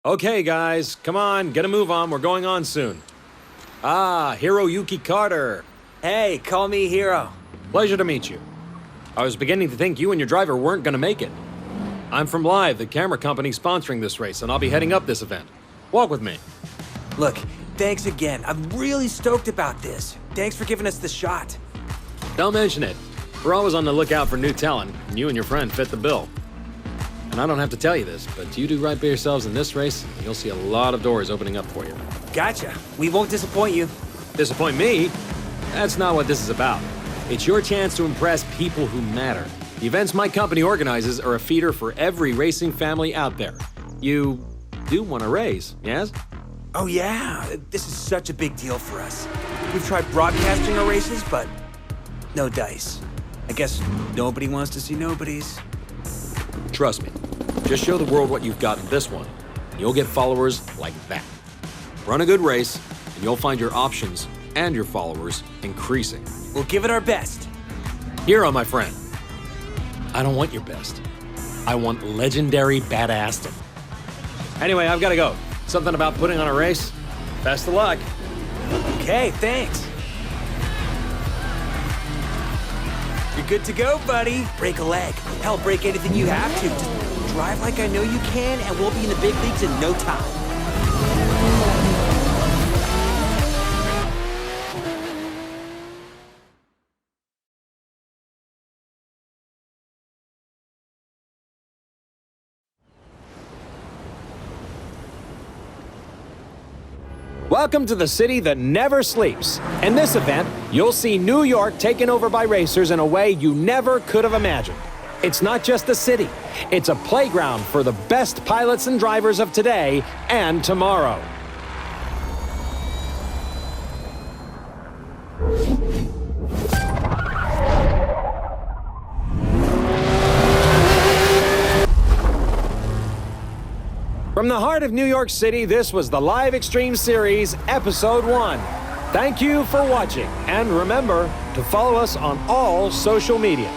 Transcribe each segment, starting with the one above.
Okay, guys, come on, get a move on. We're going on soon. Ah, Hiroyuki Carter. Hey, call me Hiro. Pleasure to meet you. I was beginning to think you and your driver weren't gonna make it. I'm from Live, the camera company sponsoring this race, and I'll be heading up this event. Walk with me. Look, thanks again. I'm really stoked about this. Thanks for giving us the shot. Don't mention it. We're always on the lookout for new talent, and you and your friend fit the bill. And I don't have to tell you this, but you do right by yourselves in this race, and you'll see a lot of doors opening up for you. Gotcha. We won't disappoint you. Disappoint me? That's not what this is about. It's your chance to impress people who matter. The events my company organizes are a feeder for every racing family out there. You do want to race, yes? Oh yeah, this is such a big deal for us. We've tried broadcasting our races, but no dice. I guess nobody wants to see nobodies. Trust me. Just show the world what you've got in this one. And you'll get followers like that. Run a good race, and you'll find your options and your followers increasing. We'll give it our best. Hiro, my friend. I don't want your best. I want legendary badassdom. Anyway, I've got to go. Something about putting on a race. Best of luck. Okay, thanks. You're good to go, buddy. Break a leg. Hell, break anything you have to. Just drive like I know you can, and we'll be in the big leagues in no time. Welcome to the city that never sleeps. In this event, you'll see New York taken over by racers in a way you never could have imagined. It's not just a city, it's a playground for the best pilots and drivers of today and tomorrow. From the heart of New York City, this was the Live Extreme Series, Episode 1. Thank you for watching, and remember to follow us on all social media.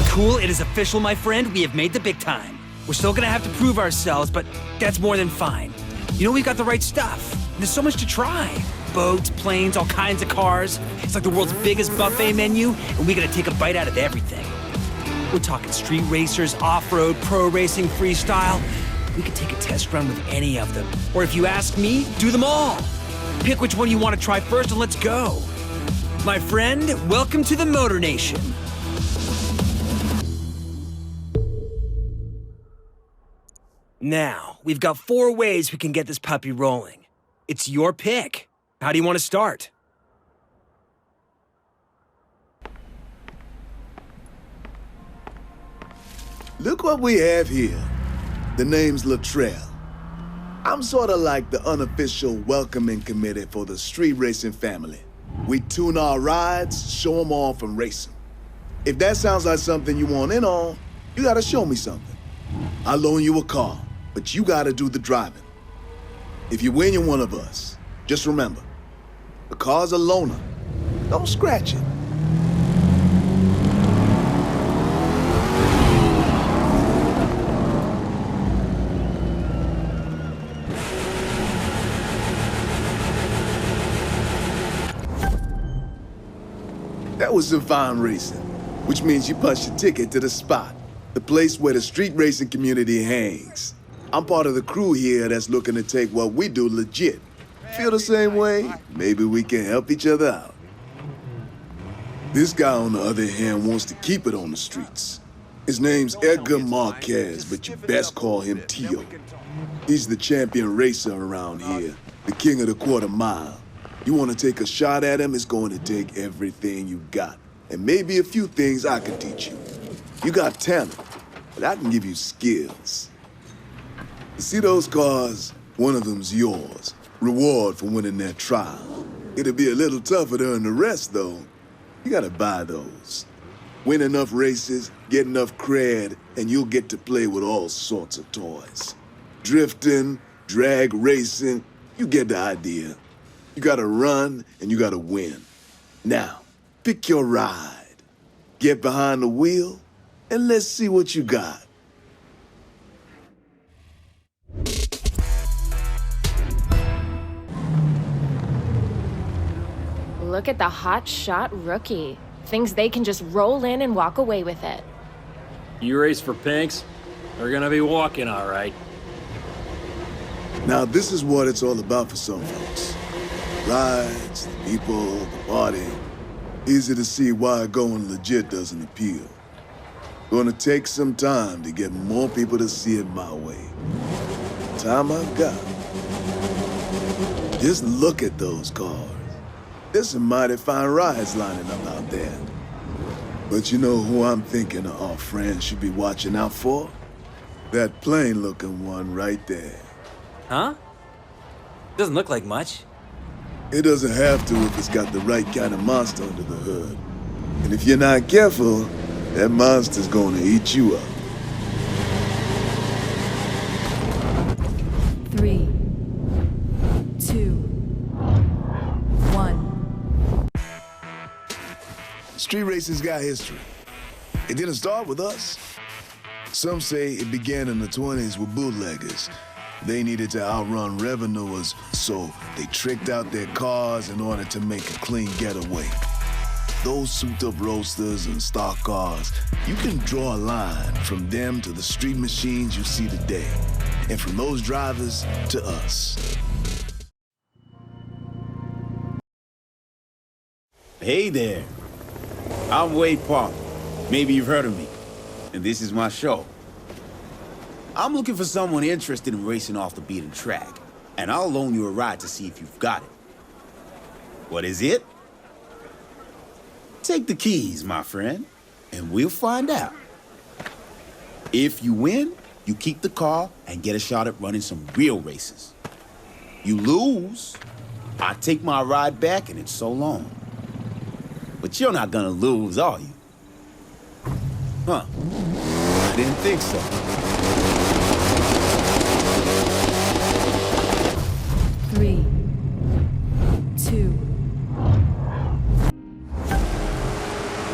Cool, it is official, my friend. We have made the big time. We're still gonna have to prove ourselves, but that's more than fine. You know, we've got the right stuff. There's so much to try. Boats, planes, all kinds of cars. It's like the world's biggest buffet menu, and we gotta take a bite out of everything. We're talking street racers, off-road, pro racing, freestyle. We could take a test run with any of them. Or if you ask me, do them all. Pick which one you want to try first and let's go. My friend, welcome to the Motor Nation. Now, we've got 4 ways we can get this puppy rolling. It's your pick. How do you want to start? Look what we have here. The name's Luttrell. I'm sort of like the unofficial welcoming committee for the street racing family. We tune our rides, show them off, and race them. If that sounds like something you want in on, you gotta show me something. I'll loan you a car, but you gotta do the driving. If you win, you're one of us. Just remember, the car's a loaner. Don't scratch it. That was some fine racing, which means you punched your ticket to the spot, the place where the street racing community hangs. I'm part of the crew here that's looking to take what we do legit. Feel the same way? Maybe we can help each other out. This guy, on the other hand, wants to keep it on the streets. His name's Edgar Marquez, but you best call him Tio. He's the champion racer around here, the king of the quarter mile. You want to take a shot at him, it's going to take everything you got. And maybe a few things I can teach you. You got talent, but I can give you skills. You see those cars? One of them's yours. Reward for winning that trial. It'll be a little tougher to earn the rest, though. You gotta buy those. Win enough races, get enough cred, and you'll get to play with all sorts of toys. Drifting, drag racing, you get the idea. You gotta run, and you gotta win. Now, pick your ride. Get behind the wheel, and let's see what you got. Look at the hot shot rookie. Thinks they can just roll in and walk away with it. You race for pinks? They're gonna be walking, all right. Now, this is what it's all about for some folks. Rides, the people, the party. Easy to see why going legit doesn't appeal. Gonna take some time to get more people to see it my way. Time I've got. Just look at those cars. There's some mighty fine rides lining up out there. But you know who I'm thinking our friends should be watching out for? That plain-looking one right there. Huh? Doesn't look like much. It doesn't have to if it's got the right kind of monster under the hood. And if you're not careful, that monster's gonna eat you up. 3, 2, 1. Street racing's got history. It didn't start with us. Some say it began in the 20s with bootleggers. They needed to outrun revenuers, so they tricked out their cars in order to make a clean getaway. Those souped-up roadsters and stock cars, you can draw a line from them to the street machines you see today, and from those drivers to us. Hey there. I'm Wade Parker. Maybe you've heard of me. And this is my show. I'm looking for someone interested in racing off the beaten track. And I'll loan you a ride to see if you've got it. What is it? Take the keys, my friend, and we'll find out. If you win, you keep the car and get a shot at running some real races. You lose, I take my ride back and it's so long. But you're not gonna lose, are you? Huh. I didn't think so. Three, 2.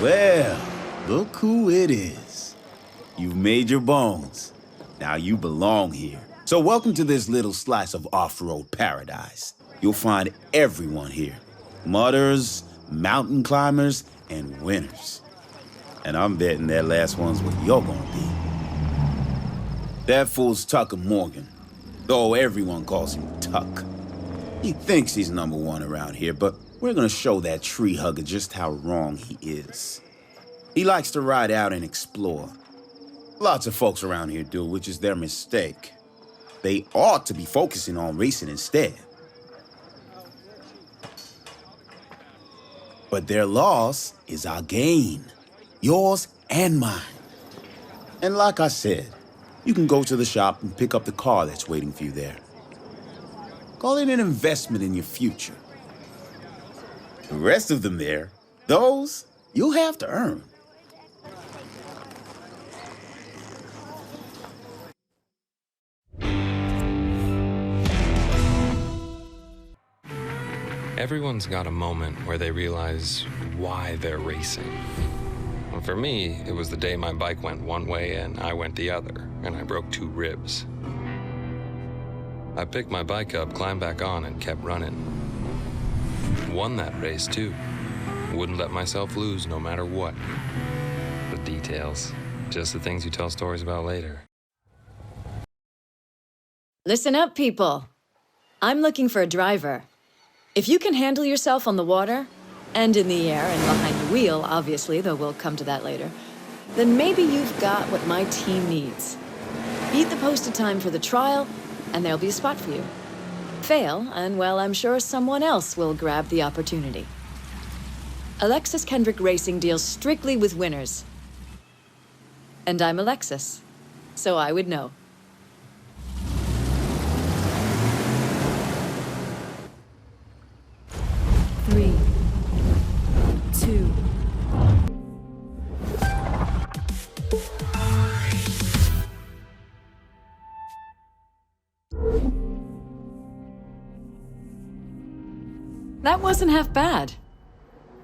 Well, look who it is. You've made your bones. Now you belong here. So welcome to this little slice of off-road paradise. You'll find everyone here. Mudders, mountain climbers, and winners. And I'm betting that last one's what you're gonna be. That fool's Tucker Morgan, though everyone calls him Tuck. He thinks he's number one around here, but we're gonna show that tree hugger just how wrong he is. He likes to ride out and explore. Lots of folks around here do, which is their mistake. They ought to be focusing on racing instead. But their loss is our gain. Yours and mine. And like I said, you can go to the shop and pick up the car that's waiting for you there. Call it an investment in your future. The rest of them there, those you'll have to earn. Everyone's got a moment where they realize why they're racing. Well, for me, it was the day my bike went one way and I went the other, and I broke 2 ribs. I picked my bike up, climbed back on, and kept running. Won that race, too. Wouldn't let myself lose no matter what. The details, just the things you tell stories about later. Listen up, people. I'm looking for a driver. If you can handle yourself on the water, and in the air and behind the wheel, obviously, though we'll come to that later, then maybe you've got what my team needs. Beat the posted time for the trial, and there'll be a spot for you. Fail, and well, I'm sure someone else will grab the opportunity. Alexis Kendrick Racing deals strictly with winners. And I'm Alexis, so I would know. Three, 2, That wasn't half bad.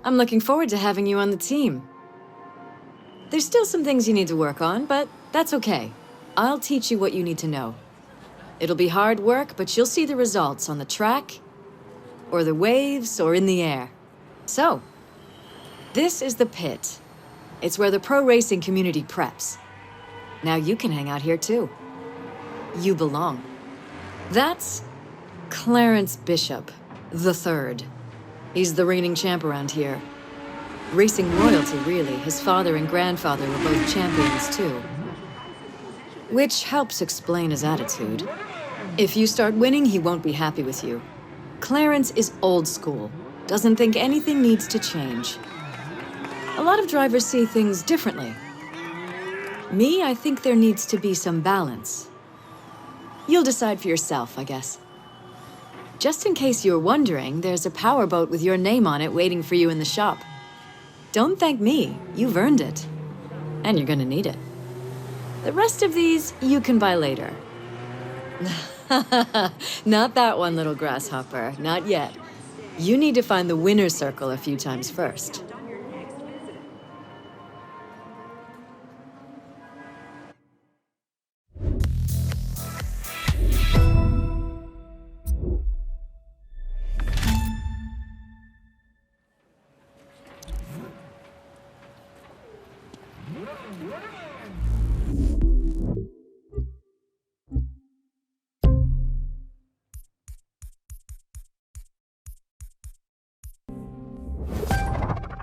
I'm looking forward to having you on the team. There's still some things you need to work on, but that's okay. I'll teach you what you need to know. It'll be hard work, but you'll see the results on the track, or the waves, or in the air. So, this is the pit. It's where the pro racing community preps. Now you can hang out here too. You belong. That's Clarence Bishop, the third. He's the reigning champ around here. Racing royalty, really. His father and grandfather were both champions too. Which helps explain his attitude. If you start winning, he won't be happy with you. Clarence is old school, doesn't think anything needs to change. A lot of drivers see things differently. Me, I think there needs to be some balance. You'll decide for yourself, I guess. Just in case you're wondering, there's a powerboat with your name on it waiting for you in the shop. Don't thank me, you've earned it. And you're gonna need it. The rest of these, you can buy later. Not that one, little grasshopper, not yet. You need to find the winner's circle a few times first.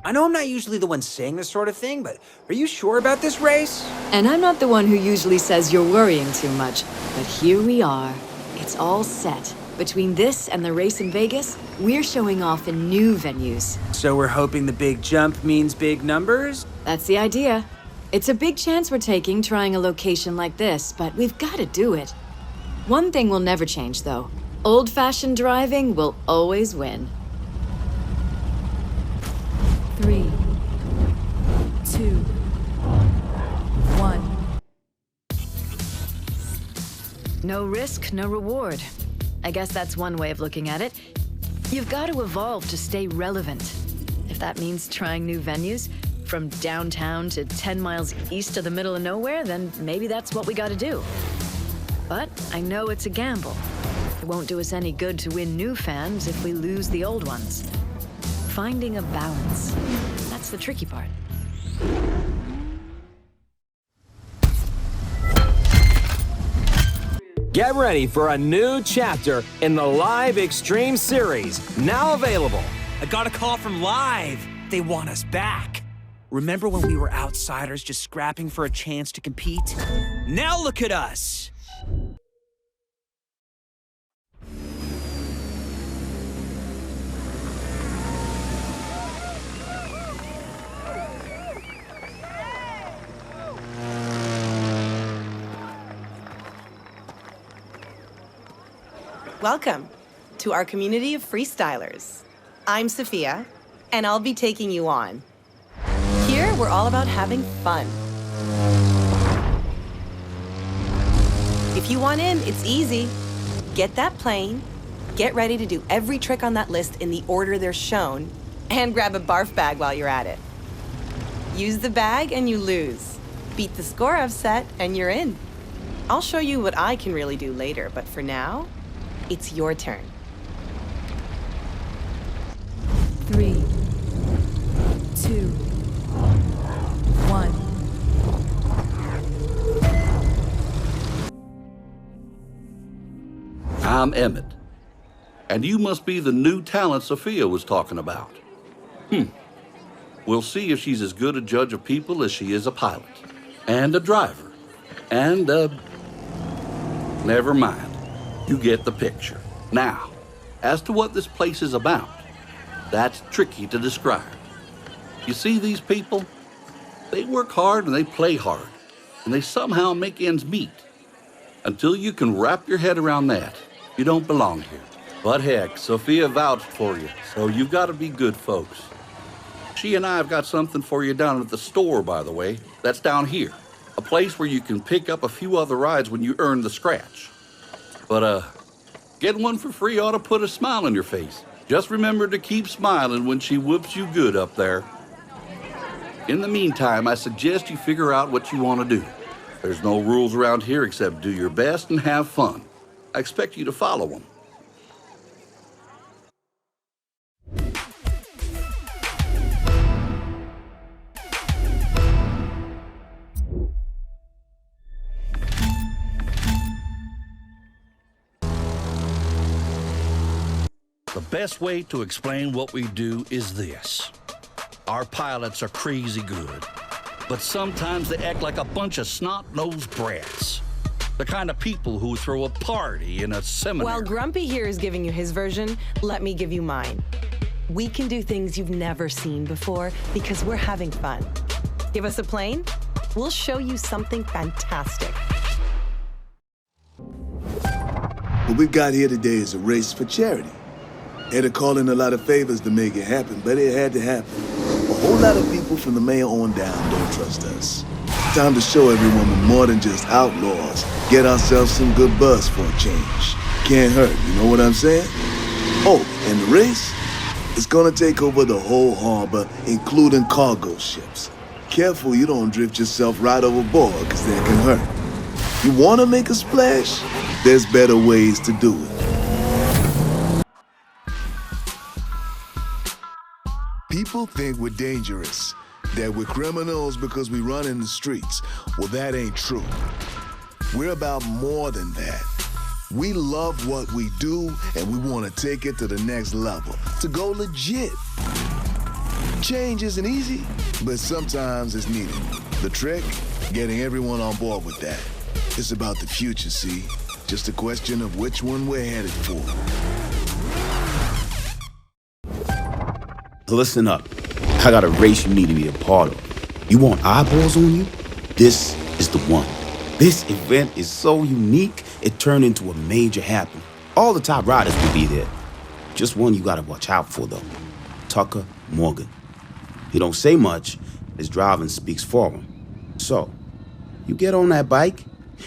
I know I'm not usually the one saying this sort of thing, but are you sure about this race? And I'm not the one who usually says you're worrying too much, but here we are. It's all set. Between this and the race in Vegas, we're showing off in new venues. So we're hoping the big jump means big numbers? That's the idea. It's a big chance we're taking trying a location like this, but we've got to do it. One thing will never change, though. Old-fashioned driving will always win. 3, 2, 1. No risk, no reward. I guess that's one way of looking at it. You've got to evolve to stay relevant. If that means trying new venues, from downtown to 10 miles east of the middle of nowhere, then maybe that's what we gotta do. But I know it's a gamble. It won't do us any good to win new fans if we lose the old ones. Finding a balance. That's the tricky part. Get ready for a new chapter in the Live Extreme Series, now available. I got a call from Live. They want us back. Remember when we were outsiders just scrapping for a chance to compete? Now look at us. Welcome to our community of freestylers. I'm Sophia, and I'll be taking you on. Here, we're all about having fun. If you want in, it's easy. Get that plane, get ready to do every trick on that list in the order they're shown, and grab a barf bag while you're at it. Use the bag and you lose. Beat the score I've set and you're in. I'll show you what I can really do later, but for now, it's your turn. 3, 2, 1. I'm Emmett, and you must be the new talent Sophia was talking about. We'll see if she's as good a judge of people as she is a pilot, and a driver, and never mind. You get the picture. Now, as to what this place is about, that's tricky to describe. You see these people? They work hard and they play hard, and they somehow make ends meet. Until you can wrap your head around that, you don't belong here. But heck, Sophia vouched for you, so you've got to be good folks. She and I have got something for you down at the store, by the way. That's down here. A place where you can pick up a few other rides when you earn the scratch. But, getting one for free ought to put a smile on your face. Just remember to keep smiling when she whoops you good up there. In the meantime, I suggest you figure out what you want to do. There's no rules around here except do your best and have fun. I expect you to follow them. The best way to explain what we do is this. Our pilots are crazy good, but sometimes they act like a bunch of snot-nosed brats. The kind of people who throw a party in a seminary. While Grumpy here is giving you his version, let me give you mine. We can do things you've never seen before because we're having fun. Give us a plane, we'll show you something fantastic. What we've got here today is a race for charity. Had to call in a lot of favors to make it happen, but it had to happen. A whole lot of people from the mayor on down don't trust us. Time to show everyone we're more than just outlaws. Get ourselves some good buzz for a change. Can't hurt, you know what I'm saying? Oh, and the race? It's gonna take over the whole harbor, including cargo ships. Careful you don't drift yourself right overboard, because that can hurt. You wanna make a splash? There's better ways to do it. People think we're dangerous, that we're criminals because we run in the streets. Well, that ain't true. We're about more than that. We love what we do, and we want to take it to the next level, to go legit. Change isn't easy, but sometimes it's needed. The trick? Getting everyone on board with that. It's about the future, see? Just a question of which one we're headed for. Listen up. I got a race you need to be a part of. You want eyeballs on you? This is the one. This event is so unique, it turned into a major happening. All the top riders will be there. Just one you gotta watch out for, though. Tucker Morgan. He don't say much, his driving speaks for him. So, you get on that bike,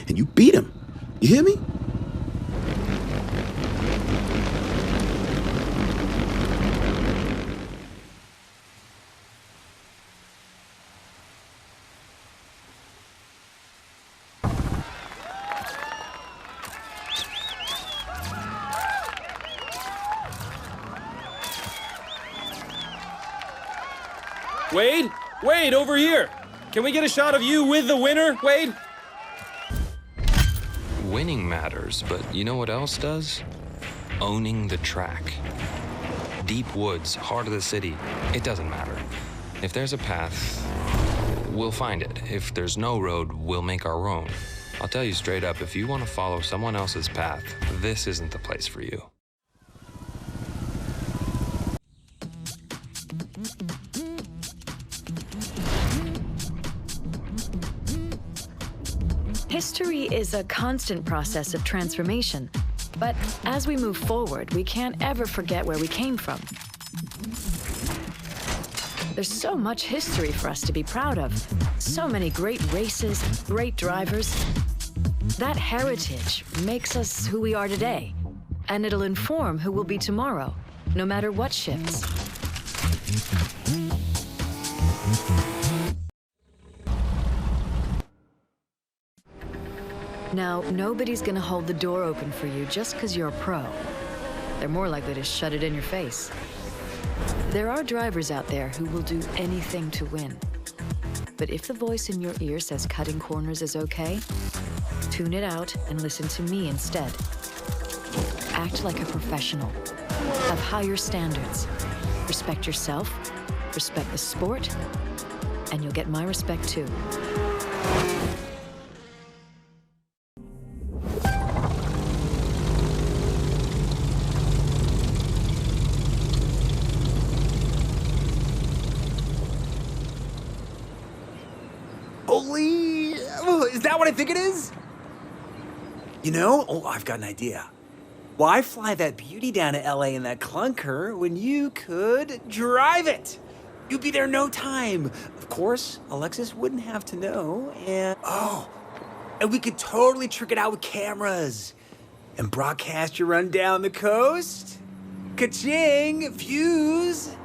and you beat him. You hear me? Wade? Wade, over here! Can we get a shot of you with the winner, Wade? Winning matters, but you know what else does? Owning the track. Deep woods, heart of the city, it doesn't matter. If there's a path, we'll find it. If there's no road, we'll make our own. I'll tell you straight up, if you want to follow someone else's path, this isn't the place for you. History is a constant process of transformation, but as we move forward, we can't ever forget where we came from. There's so much history for us to be proud of. So many great races, great drivers. That heritage makes us who we are today, and it'll inform who we'll be tomorrow, no matter what shifts. Now, nobody's gonna hold the door open for you just because you're a pro. They're more likely to shut it in your face. There are drivers out there who will do anything to win. But if the voice in your ear says cutting corners is okay, tune it out and listen to me instead. Act like a professional. Have higher standards. Respect yourself, respect the sport, and you'll get my respect too. Holy... Is that what I think it is? You know, I've got an idea. Why fly that beauty down to LA in that clunker when you could drive it? You'd be there in no time. Of course, Alexis wouldn't have to know, and we could totally trick it out with cameras and broadcast your run down the coast. Ka-ching! Fuse!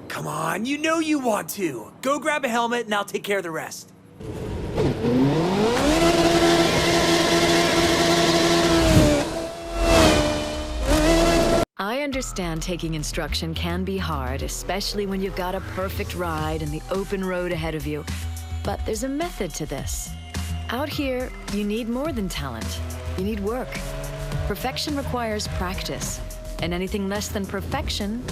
Come on, you know you want to. Go grab a helmet and I'll take care of the rest. I understand taking instruction can be hard, especially when you've got a perfect ride and the open road ahead of you. But there's a method to this. Out here, you need more than talent. You need work. Perfection requires practice, and anything less than perfection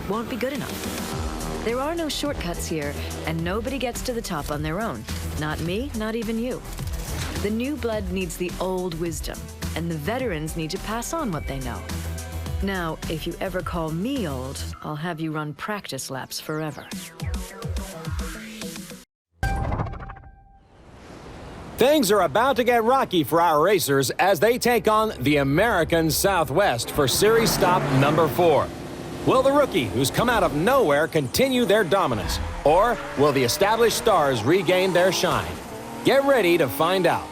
won't be good enough. There are no shortcuts here, and nobody gets to the top on their own. Not me, not even you. The new blood needs the old wisdom, and the veterans need to pass on what they know. Now, if you ever call me old, I'll have you run practice laps forever. Things are about to get rocky for our racers as they take on the American Southwest for Series Stop number 4. Will the rookie who's come out of nowhere continue their dominance? Or will the established stars regain their shine? Get ready to find out.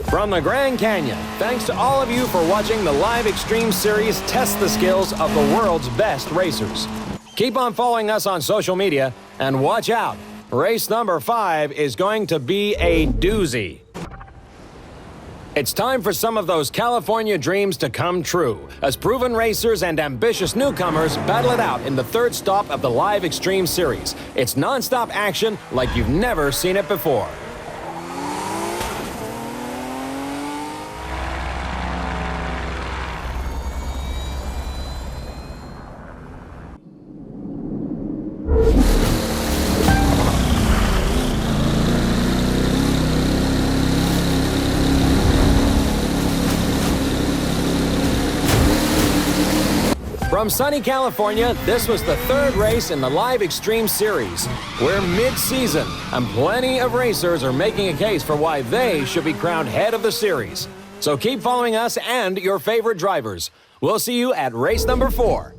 From the Grand Canyon, thanks to all of you for watching the live Extreme Series test the skills of the world's best racers. Keep on following us on social media, and watch out. Race number 5 is going to be a doozy. It's time for some of those California dreams to come true, as proven racers and ambitious newcomers battle it out in the third stop of the live Extreme Series. It's non-stop action like you've never seen it before. From sunny California, this was the third race in the Live Extreme Series. We're mid-season, and plenty of racers are making a case for why they should be crowned head of the series. So keep following us and your favorite drivers. We'll see you at race number 4.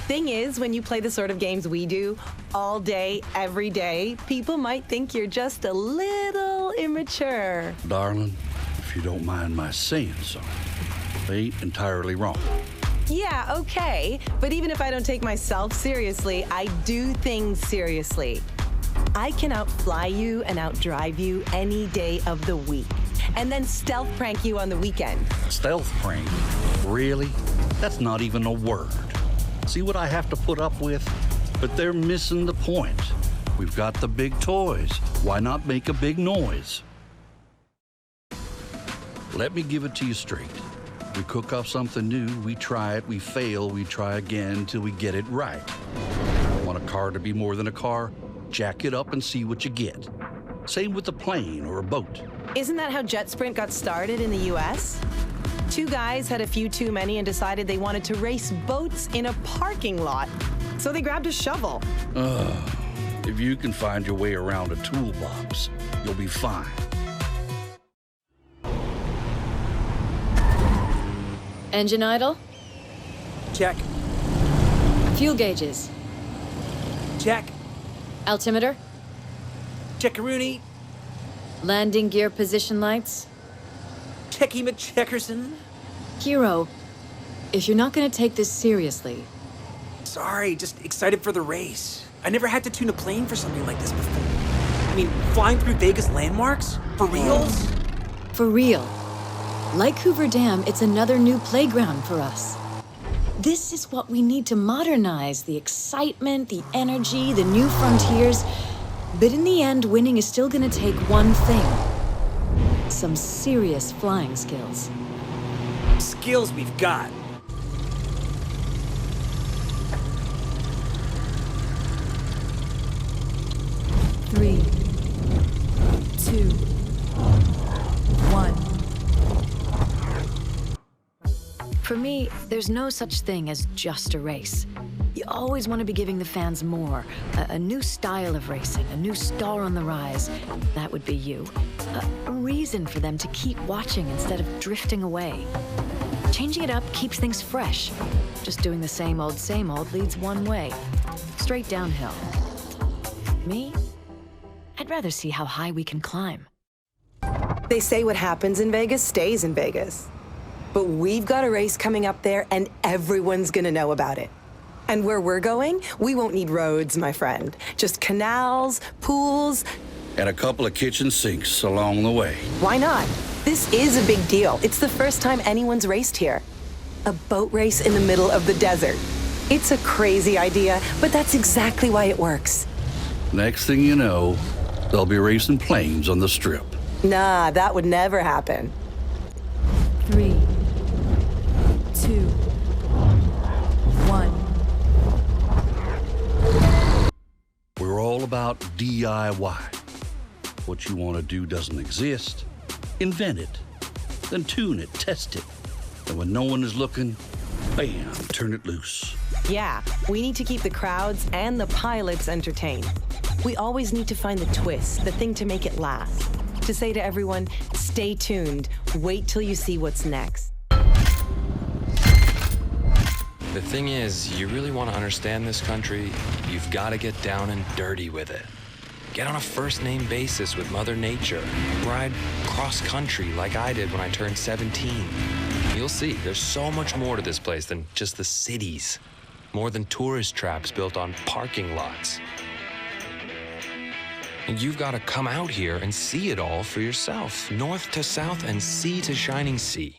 Thing is, when you play the sort of games we do, all day, every day, people might think you're just a little immature. Darling, if you don't mind my saying so, they ain't entirely wrong. Yeah, okay. But even if I don't take myself seriously, I do things seriously. I can outfly you and outdrive you any day of the week, and then stealth prank you on the weekend. Stealth prank? Really? That's not even a word. See what I have to put up with? But they're missing the point. We've got the big toys. Why not make a big noise? Let me give it to you straight. We cook up something new, we try it, we fail, we try again till we get it right. Want a car to be more than a car? Jack it up and see what you get. Same with a plane or a boat. Isn't that how Jet Sprint got started in the US? 2 guys had a few too many and decided they wanted to race boats in a parking lot. So they grabbed a shovel. If you can find your way around a toolbox, you'll be fine. Engine idle? Check. Fuel gauges? Check. Altimeter? Checkaroonie. Landing gear position lights? Checky McCheckerson. Hero, if you're not gonna take this seriously... Sorry, just excited for the race. I never had to tune a plane for something like this before. I mean, flying through Vegas landmarks? For reals? For real. Like Hoover Dam, it's another new playground for us. This is what we need to modernize, the excitement, the energy, the new frontiers. But in the end, winning is still gonna take one thing. Some serious flying skills. Skills we've got. Three, 2, 1. For me, there's no such thing as just a race. You always want to be giving the fans more. A new style of racing, a new star on the rise. That would be you. A reason for them to keep watching instead of drifting away. Changing it up keeps things fresh. Just doing the same old leads one way. Straight downhill. Me? I'd rather see how high we can climb. They say what happens in Vegas stays in Vegas. But we've got a race coming up there, and everyone's gonna know about it. And where we're going, we won't need roads, my friend. Just canals, pools. And a couple of kitchen sinks along the way. Why not? This is a big deal. It's the first time anyone's raced here. A boat race in the middle of the desert. It's a crazy idea, but that's exactly why it works. Next thing you know, they'll be racing planes on the strip. Nah, that would never happen. 3, 2, 1. We're all about DIY. What you want to do doesn't exist. Invent it. Then tune it, test it. And when no one is looking, bam, turn it loose. Yeah, we need to keep the crowds and the pilots entertained. We always need to find the twist, the thing to make it last. To say to everyone, stay tuned, wait till you see what's next. The thing is, you really want to understand this country, you've got to get down and dirty with it. Get on a first-name basis with Mother Nature. Ride cross-country like I did when I turned 17. You'll see, there's so much more to this place than just the cities. More than tourist traps built on parking lots. And you've got to come out here and see it all for yourself. North to south and sea to shining sea.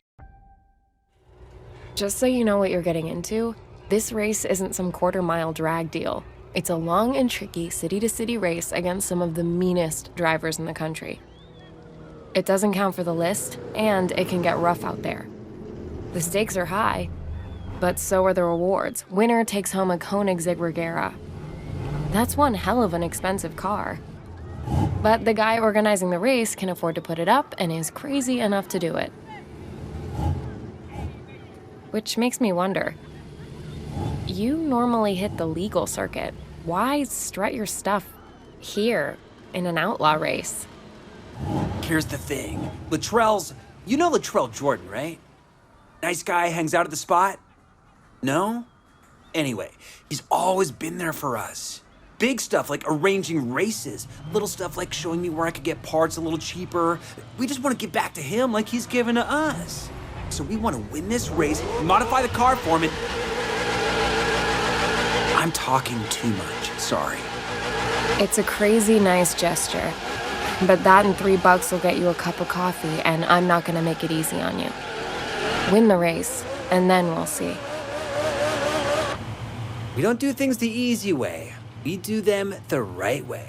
Just so you know what you're getting into, this race isn't some quarter-mile drag deal. It's a long and tricky city-to-city race against some of the meanest drivers in the country. It doesn't count for the list, and it can get rough out there. The stakes are high, but so are the rewards. Winner takes home a Koenigsegg Regera. That's one hell of an expensive car. But the guy organizing the race can afford to put it up and is crazy enough to do it. Which makes me wonder, you normally hit the legal circuit. Why strut your stuff here in an outlaw race? Here's the thing. You know Latrell Jordan, right? Nice guy, hangs out at the spot? No? Anyway, he's always been there for us. Big stuff like arranging races. Little stuff like showing me where I could get parts a little cheaper. We just want to give back to him like he's given to us. So we want to win this race, modify the car for him, and... I'm talking too much, sorry. It's a crazy nice gesture, but that and $3 will get you a cup of coffee, and I'm not gonna make it easy on you. Win the race, and then we'll see. We don't do things the easy way. We do them the right way.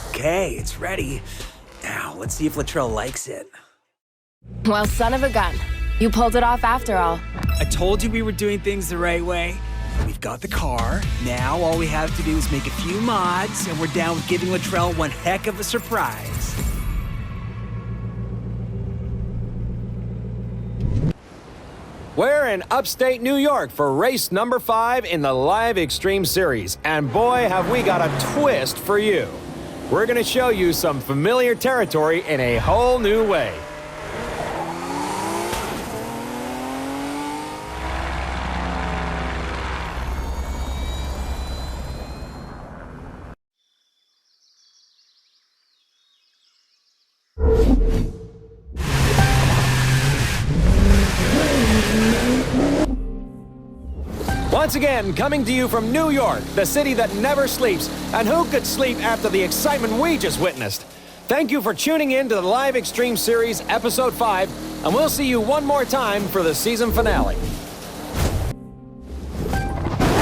Okay, it's ready. Now, let's see if Latrell likes it. Well, son of a gun. You pulled it off after all. I told you we were doing things the right way. We've got the car. Now all we have to do is make a few mods, and we're down with giving Latrell one heck of a surprise. We're in upstate New York for race number 5 in the Live Extreme Series, and boy, have we got a twist for you. We're gonna show you some familiar territory in a whole new way. Once again, coming to you from New York, the city that never sleeps, and who could sleep after the excitement we just witnessed? Thank you for tuning in to the Live Extreme Series Episode 5, and we'll see you one more time for the season finale.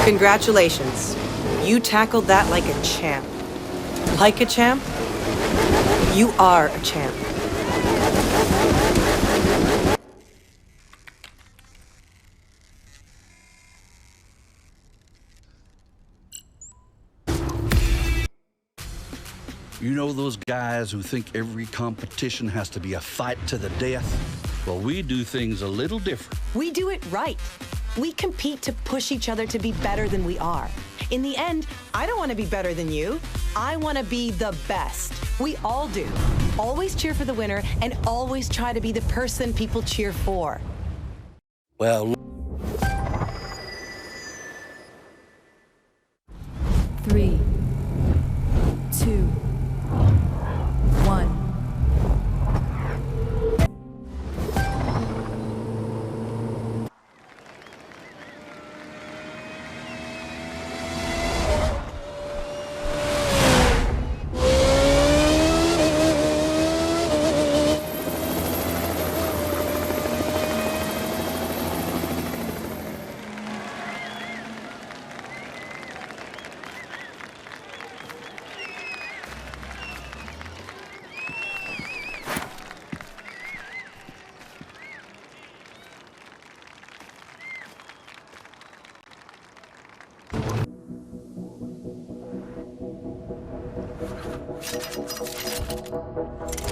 Congratulations. You tackled that like a champ. Like a champ? You are a champ. You know those guys who think every competition has to be a fight to the death? Well, we do things a little different. We do it right. We compete to push each other to be better than we are. In the end, I don't want to be better than you. I want to be the best. We all do. Always cheer for the winner and always try to be the person people cheer for. Well, 3, 2, 1.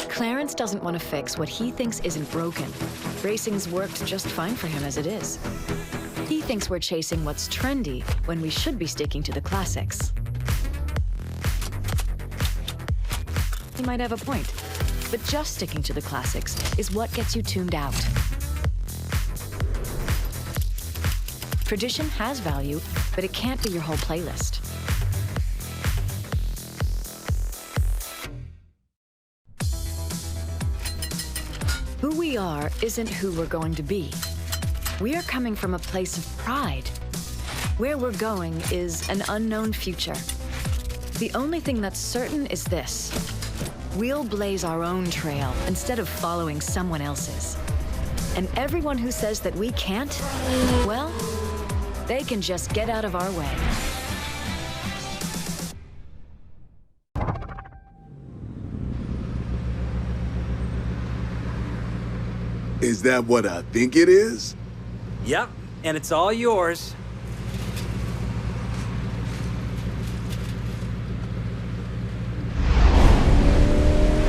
Clarence doesn't want to fix what he thinks isn't broken. Racing's worked just fine for him as it is. He thinks we're chasing what's trendy when we should be sticking to the classics. He might have a point, but just sticking to the classics is what gets you tuned out. Tradition has value, but it can't be your whole playlist. Who we are isn't who we're going to be. We are coming from a place of pride. Where we're going is an unknown future. The only thing that's certain is this: we'll blaze our own trail instead of following someone else's. And everyone who says that we can't, well, they can just get out of our way. Is that what I think it is? Yep, and it's all yours.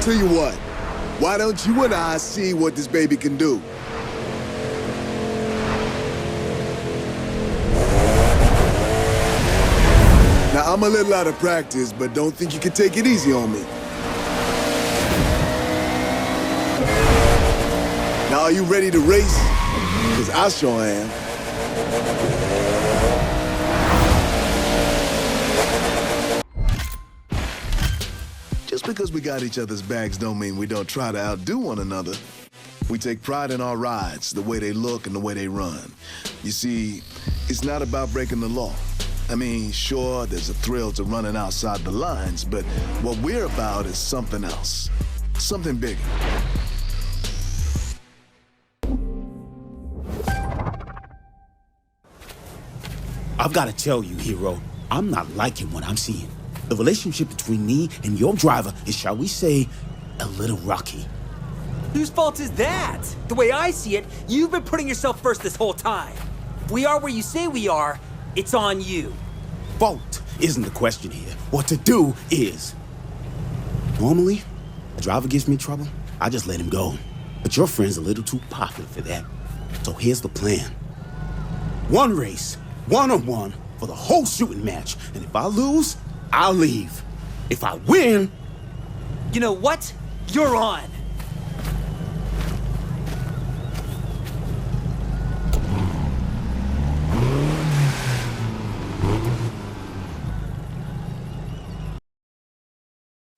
Tell you what, why don't you and I see what this baby can do? Now, I'm a little out of practice, but don't think you can take it easy on me. Now, are you ready to race? Because I sure am. Just because we got each other's bags don't mean we don't try to outdo one another. We take pride in our rides, the way they look and the way they run. You see, it's not about breaking the law. I mean, sure, there's a thrill to running outside the lines, but what we're about is something else. Something bigger. I've got to tell you, hero, I'm not liking what I'm seeing. The relationship between me and your driver is, shall we say, a little rocky. Whose fault is that? The way I see it, you've been putting yourself first this whole time. If we are where you say we are, it's on you. Fault isn't the question here. What to do is. Normally, a driver gives me trouble, I just let him go. But your friend's a little too popular for that. So here's the plan. One race, one-on-one, for the whole shooting match. And if I lose, I'll leave. If I win... You know what? You're on.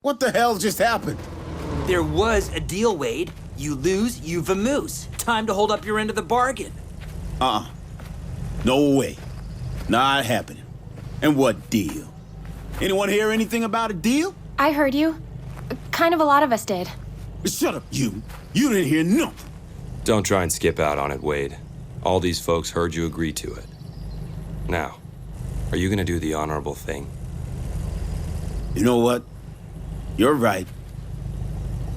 What the hell just happened? There was a deal, Wade. You lose, you vamoose. Time to hold up your end of the bargain. No way. Not happening. And what deal? Anyone hear anything about a deal? I heard you. Kind of a lot of us did. Shut up, you. You didn't hear nothing. Don't try and skip out on it, Wade. All these folks heard you agree to it. Now, are you gonna do the honorable thing? You know what? You're right.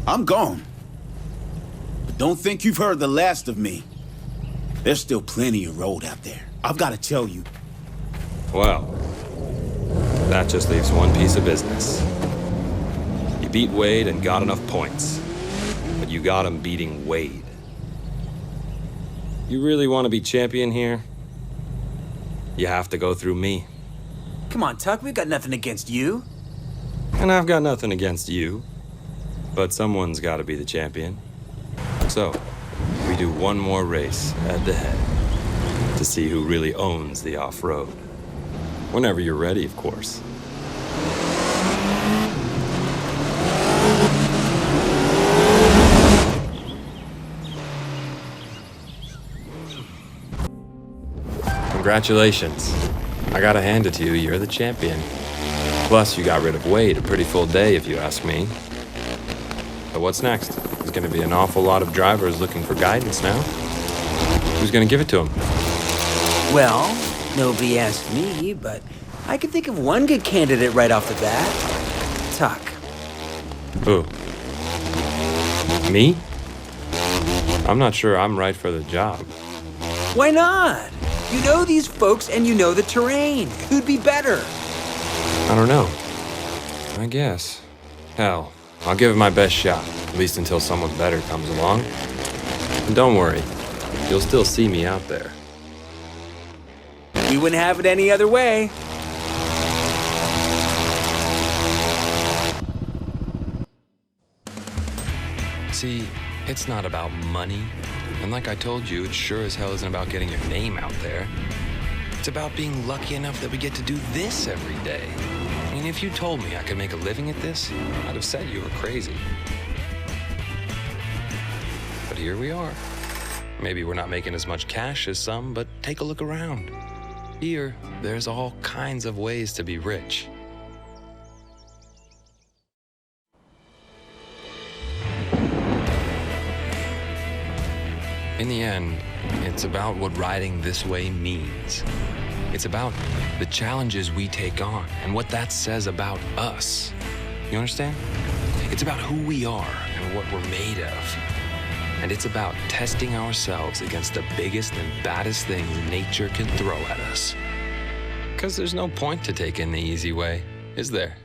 I'm gone. But don't think you've heard the last of me. There's still plenty of road out there. I've got to tell you. Well, that just leaves one piece of business. beat Wade and got enough points. But you got him beating Wade. You really want to be champion here? You have to go through me. Come on, Tuck, we've got nothing against you. And I've got nothing against you. But someone's got to be the champion. So, we do one more race head to head to see who really owns the off-road. Whenever you're ready, of course. Congratulations. I gotta hand it to you, you're the champion. Plus, you got rid of Wade, a pretty full day if you ask me. But what's next? There's gonna be an awful lot of drivers looking for guidance now. Who's gonna give it to them? Well, nobody asked me, but I can think of one good candidate right off the bat. Tuck. Who? Me? I'm not sure I'm right for the job. Why not? You know these folks and you know the terrain. Who'd be better? I don't know. I guess. Hell, I'll give it my best shot, at least until someone better comes along. And don't worry, you'll still see me out there. You wouldn't have it any other way. See, it's not about money. And like I told you, it sure as hell isn't about getting your name out there. It's about being lucky enough that we get to do this every day. I mean, if you told me I could make a living at this, I'd have said you were crazy. But here we are. Maybe we're not making as much cash as some, but take a look around. Here, there's all kinds of ways to be rich. In the end, it's about what riding this way means. It's about the challenges we take on and what that says about us. You understand? It's about who we are and what we're made of. And it's about testing ourselves against the biggest and baddest things nature can throw at us. Because there's no point to taking the easy way, is there?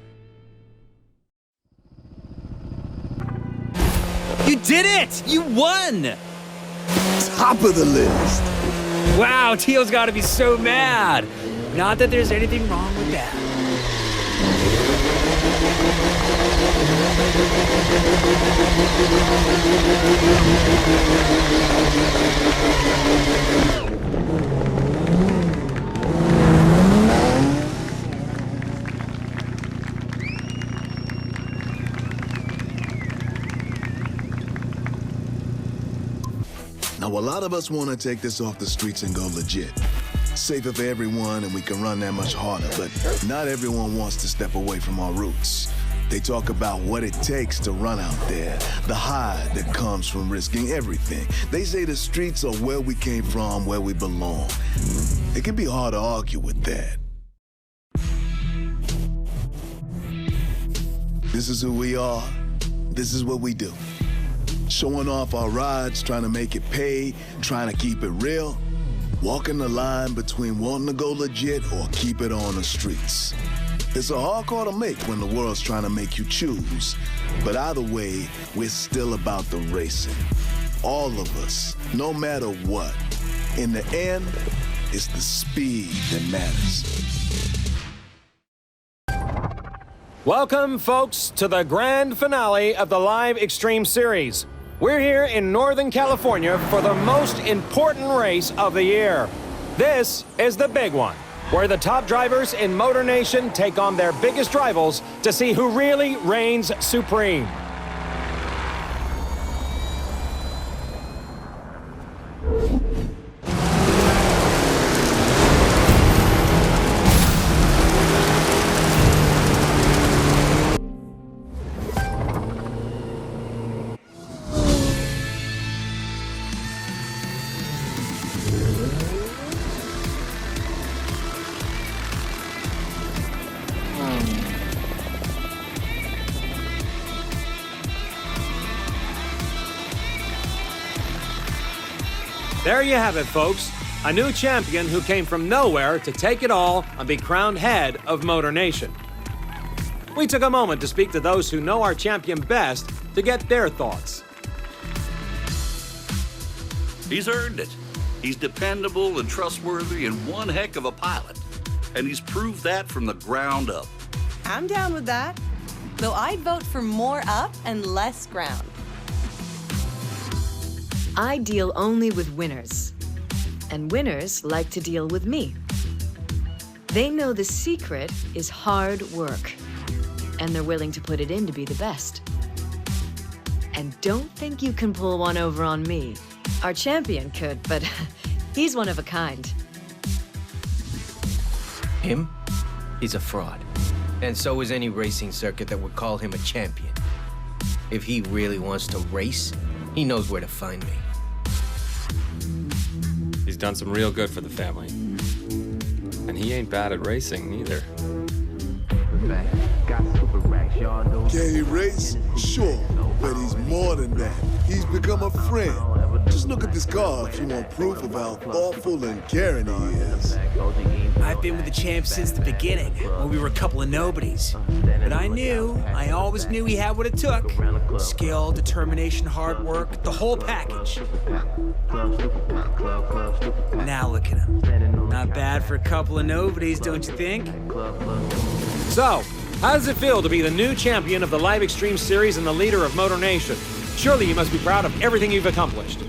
You did it! You won! Top of the list. Wow, Teal's gotta be so mad. Not that there's anything wrong with that. Now, a lot of us want to take this off the streets and go legit. Safer for everyone, and we can run that much harder, but not everyone wants to step away from our roots. They talk about what it takes to run out there, the high that comes from risking everything. They say the streets are where we came from, where we belong. It can be hard to argue with that. This is who we are. This is what we do. Showing off our rides, trying to make it pay, trying to keep it real. Walking the line between wanting to go legit or keep it on the streets. It's a hard call to make when the world's trying to make you choose. But either way, we're still about the racing. All of us, no matter what. In the end, it's the speed that matters. Welcome, folks, to the grand finale of the Live Extreme Series. We're here in Northern California for the most important race of the year. This is the big one, where the top drivers in Motor Nation take on their biggest rivals to see who really reigns supreme. There you have it, folks. A new champion who came from nowhere to take it all and be crowned head of Motor Nation. we took a moment to speak to those who know our champion best to get their thoughts. He's earned it. He's dependable and trustworthy and one heck of a pilot. And he's proved that from the ground up. I'm down with that. Though I'd vote for more up and less ground. I deal only with winners. And winners like to deal with me. They know the secret is hard work. And they're willing to put it in to be the best. And don't think you can pull one over on me. Our champion could, but he's one of a kind. Him? He's a fraud. And so is any racing circuit that would call him a champion. If he really wants to race, he knows where to find me. He's done some real good for the family. And he ain't bad at racing, either. Can he race? Sure, but he's more than that. He's become a friend. Just look at this car if you want proof of how thoughtful and caring he is. I've been with the champ since the beginning, when we were a couple of nobodies. But I always knew he had what it took. Skill, determination, hard work, the whole package. Now look at him. Not bad for a couple of nobodies, don't you think? So, how does it feel to be the new champion of the Live Extreme Series and the leader of Motor Nation? Surely you must be proud of everything you've accomplished.